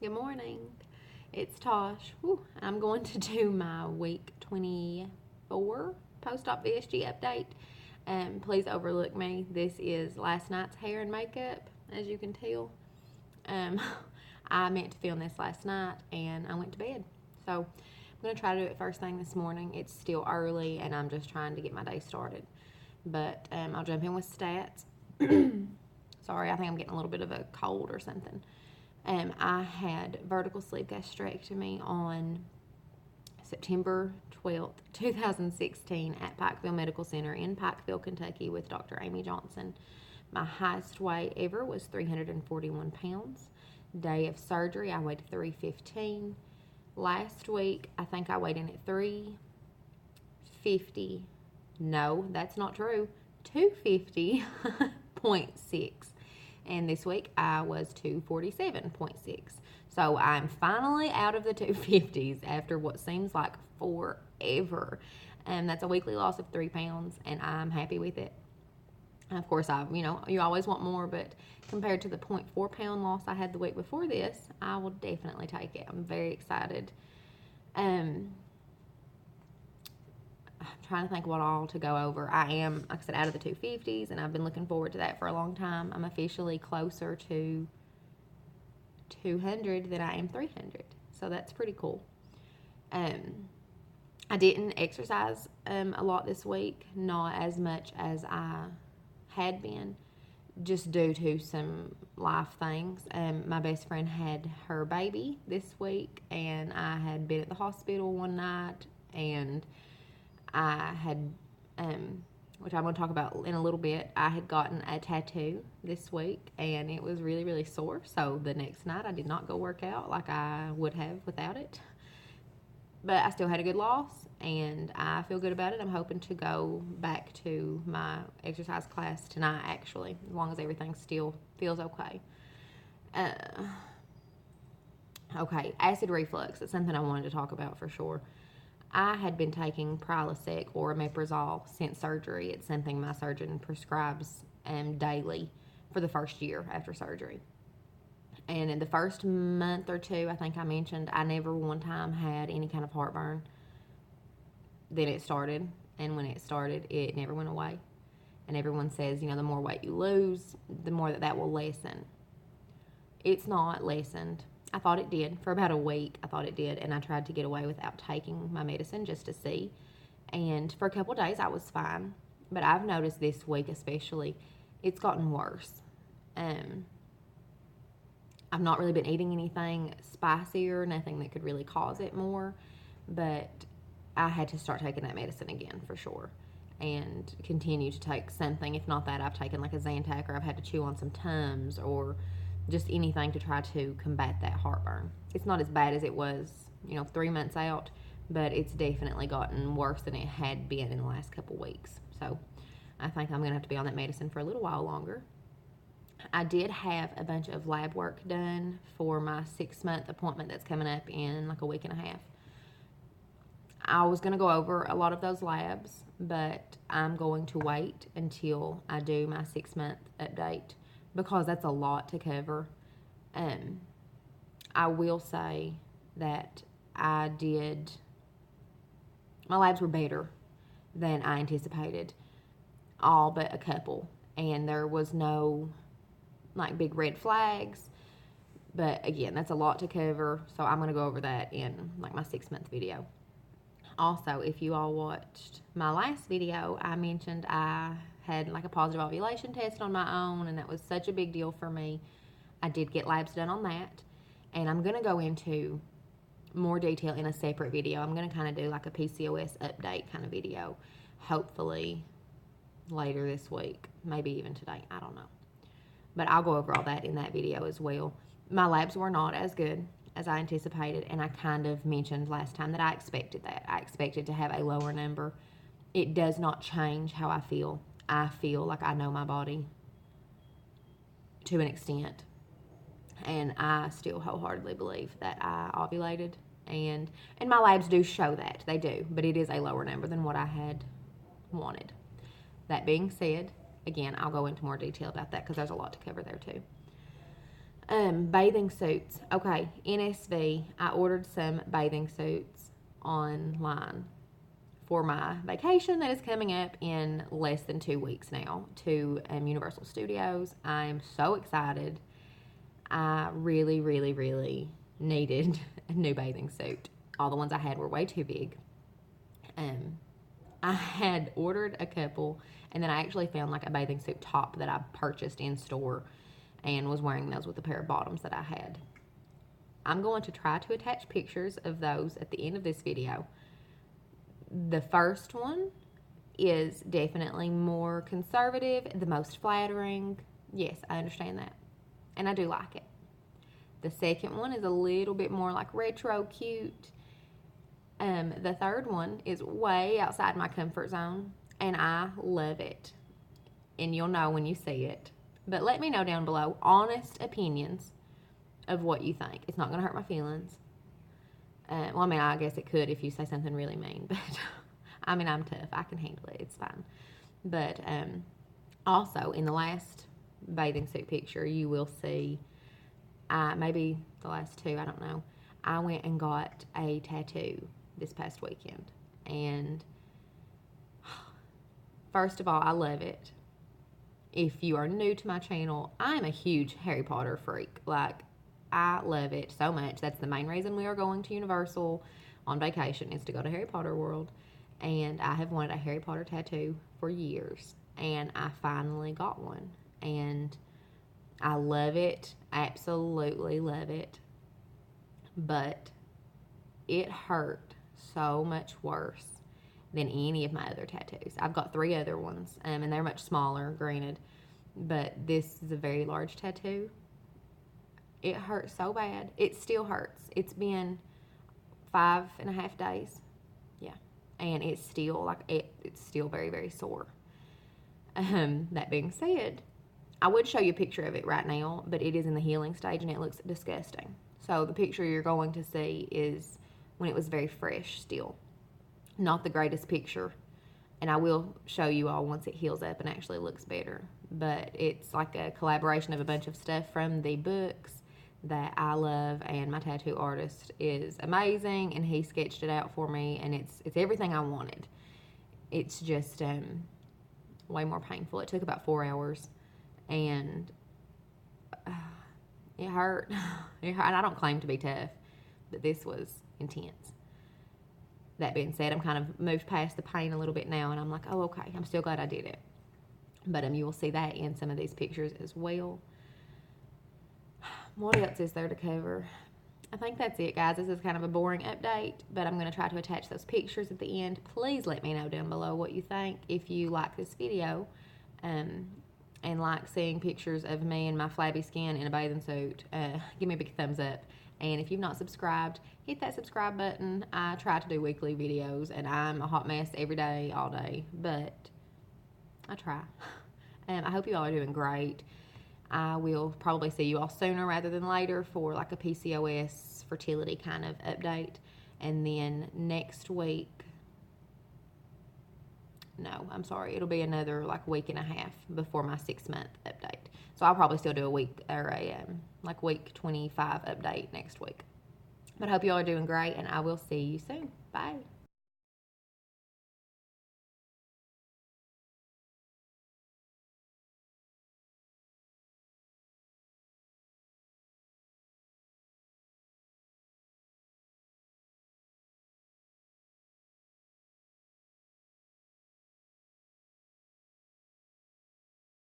Good morning. It's Tosh. Whew, I'm going to do my week 24 post-op VSG update. Please overlook me. This is last night's hair and makeup, as you can tell. Um, I meant to film this last night, and I went to bed. So I'm going to try to do it first thing this morning. It's still early, and I'm just trying to get my day started. But I'll jump in with stats. Sorry, I think I'm getting a little bit of a cold or something. I had vertical sleeve gastrectomy on September 12th, 2016 at Pikeville Medical Center in Pikeville, Kentucky with Dr. Amy Johnson. My highest weight ever was 341 pounds. Day of surgery, I weighed 315. Last week, I think I weighed in at 350. No, that's not true. 250.6. And this week I was 247.6. So I'm finally out of the 250s after what seems like forever. And that's a weekly loss of 3 pounds, and I'm happy with it. Of course, you always want more, but compared to the 0.4 pound loss I had the week before this, I will definitely take it. I'm very excited. I'm trying to think what all to go over. I am, like I said, out of the 250s, and I've been looking forward to that for a long time. I'm officially closer to 200 than I am 300, so that's pretty cool. I didn't exercise a lot this week, not as much as I had been, just due to some life things. My best friend had her baby this week, and I had been at the hospital one night, and I had, which I'm going to talk about in a little bit, I had gotten a tattoo this week, and it was really, really sore. So the next night I did not go work out like I would have without it. But I still had a good loss, and I feel good about it. I'm hoping to go back to my exercise class tonight, actually, as long as everything still feels okay. Okay, acid reflux. It's something I wanted to talk about for sure. I had been taking Prilosec or omeprazole since surgery. It's something my surgeon prescribes daily for the first year after surgery. And in the first month or two, I think I mentioned, I never one time had any kind of heartburn. Then it started, and when it started, it never went away. And everyone says, the more weight you lose, the more that will lessen. It's not lessened. I thought it did. For about a week, I thought it did, and I tried to get away without taking my medicine just to see. And for a couple of days, I was fine. But I've noticed this week especially, it's gotten worse. I've not really been eating anything spicier, nothing that could really cause it more. But I had to start taking that medicine again for sure, and continue to take something. If not that, I've taken like a Zantac, or I've had to chew on some Tums, or just anything to try to combat that heartburn. It's not as bad as it was, 3 months out, but it's definitely gotten worse than it had been in the last couple weeks. So I think I'm going to have to be on that medicine for a little while longer. I did have a bunch of lab work done for my 6-month appointment that's coming up in like a week and a half. I was going to go over a lot of those labs, but I'm going to wait until I do my 6-month update, because that's a lot to cover. I will say that my labs were better than I anticipated, all but a couple, and there was no like big red flags. But again, that's a lot to cover, so I'm going to go over that in like my 6-month video. Also, if you all watched my last video, I mentioned I had like a positive ovulation test on my own, and that was such a big deal for me. I did get labs done on that, and I'm going to go into more detail in a separate video. I'm going to kind of do like a PCOS update kind of video, hopefully later this week, maybe even today, I don't know. But I'll go over all that in that video as well. My labs were not as good as I anticipated, and I kind of mentioned last time that I expected that. I expected to have a lower number. It does not change how I feel. I feel like I know my body to an extent, and I still wholeheartedly believe that I ovulated, and my labs do show that. They do, but it is a lower number than what I had wanted. That being said, again, I'll go into more detail about that because there's a lot to cover there too. Bathing suits. Okay, NSV. I ordered some bathing suits online for my vacation that is coming up in less than 2 weeks now to Universal Studios. I'm so excited. I really, really, really needed a new bathing suit. All the ones I had were way too big. I had ordered a couple, and then I actually found like a bathing suit top that I purchased in store and was wearing those with a pair of bottoms that I had. I'm going to try to attach pictures of those at the end of this video. The first one is definitely more conservative, the most flattering. Yes, I understand that. And I do like it. The second one is a little bit more like retro cute. The third one is way outside my comfort zone, and I love it. And you'll know when you see it. But let me know down below honest opinions of what you think. It's not going to hurt my feelings. Well, I mean, I guess it could if you say something really mean, but I mean, I'm tough. I can handle it. It's fine. But also, in the last bathing suit picture, you will see, maybe the last two, I don't know, I went and got a tattoo this past weekend. And first of all, I love it. If you are new to my channel, I'm a huge Harry Potter freak. Like, I love it so much. That's the main reason we are going to Universal on vacation, is to go to Harry Potter World. And I have wanted a Harry Potter tattoo for years. And I finally got one. And I love it. Absolutely love it. But it hurt so much worse than any of my other tattoos. I've got 3 other ones, and they're much smaller, granted. But this is a very large tattoo. It hurt so bad. It still hurts. It's been 5.5 days. Yeah. And it's still it's still very, very sore. That being said, I would show you a picture of it right now, but it is in the healing stage and it looks disgusting. So the picture you're going to see is when it was very fresh still. Not the greatest picture. And I will show you all once it heals up and actually looks better. But it's like a collaboration of a bunch of stuff from the books that I love, and my tattoo artist is amazing, and he sketched it out for me, and it's everything I wanted. It's just way more painful. It took about 4 hours, and it hurt. It hurt. And I don't claim to be tough, but this was intense. That being said, I'm kind of moved past the pain a little bit now, and I'm like, oh, okay, I'm still glad I did it. But you will see that in some of these pictures as well. What else is there to cover? I think that's it, guys. This is kind of a boring update, but I'm going to try to attach those pictures at the end. Please let me know down below what you think. If you like this video and like seeing pictures of me and my flabby skin in a bathing suit, give me a big thumbs up. And if you've not subscribed, hit that subscribe button. I try to do weekly videos, and I'm a hot mess every day, all day, but I try. I hope you all are doing great. I will probably see you all sooner rather than later for like a PCOS fertility kind of update. And then next week, no, I'm sorry, it'll be another like week and a half before my 6-month update. So I'll probably still do a week or a like week 25 update next week. But I hope you all are doing great, and I will see you soon. Bye.